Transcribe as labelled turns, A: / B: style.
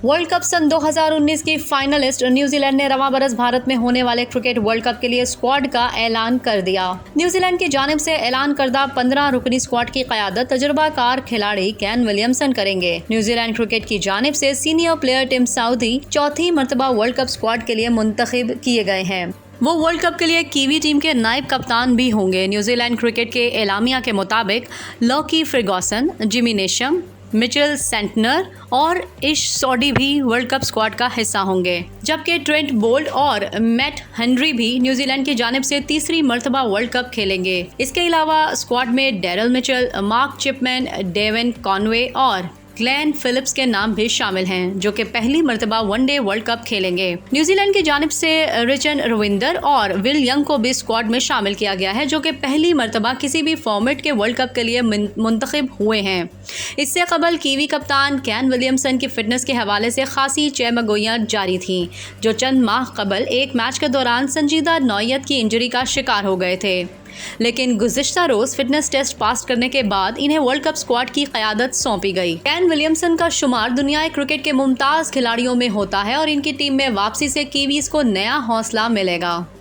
A: World cup सन 2019 की finalist New Zealand ने रवां बरस भारत में होने वाले क्रिकेट वर्ल्ड कप के लिए स्क्वाड का ऐलान कर दिया। न्यूजीलैंड की जानिब से ऐलान करदा 15 रुकनी स्क्वाड की क़यादत तजुर्बाकार खिलाड़ी केन विलियमसन करेंगे। न्यूजीलैंड क्रिकेट की जानिब से सीनियर प्लेयर टिम साउदी चौथी मरतबा वर्ल्ड कप स्क्वाड के लिए मुंतखब किए गए हैं। वो वर्ल्ड कप के लिए कीवी टीम के नायब कप्तान भी होंगे। न्यूजीलैंड क्रिकेट के एलामिया के मुताबिक Lockie Ferguson, Jimmy नेशम, Mitchell Santner और इश सॉडी भी वर्ल्ड कप स्क्वाड का हिस्सा होंगे, जबकि ट्रेंट बोल्ट और मैट हेनरी भी न्यूजीलैंड की जानिब से तीसरी मरतबा वर्ल्ड कप खेलेंगे। इसके अलावा स्क्वाड में Daryl Mitchell, Mark Chapman, Devon Conway और ग्लेन फिलिप्स के नाम भी शामिल हैं, जो कि पहली मरतबा वनडे वर्ल्ड कप खेलेंगे। न्यूजीलैंड की जानिब से रिचन रविंदर और विल यंग को भी स्क्वाड में शामिल किया गया है, जो कि पहली मरतबा किसी भी फॉर्मेट के वर्ल्ड कप के लिए मुंतखब हुए हैं। इससे कबल कीवी कप्तान केन विलियमसन की फिटनेस के हवाले से खासी चहमगोइयाँ जारी थीं, जो चंद माह कबल एक मैच के दौरान संजीदा नौयत की इंजरी का शिकार हो गए थे, लेकिन गुज़िश्ता रोज़ फिटनेस टेस्ट पास करने के बाद इन्हें वर्ल्ड कप स्क्वाड की क़यादत सौंपी गई। केन विलियमसन का शुमार दुनियाई क्रिकेट के मुमताज़ खिलाड़ियों में होता है और इनकी टीम में वापसी से कीवीज़ को नया हौसला मिलेगा।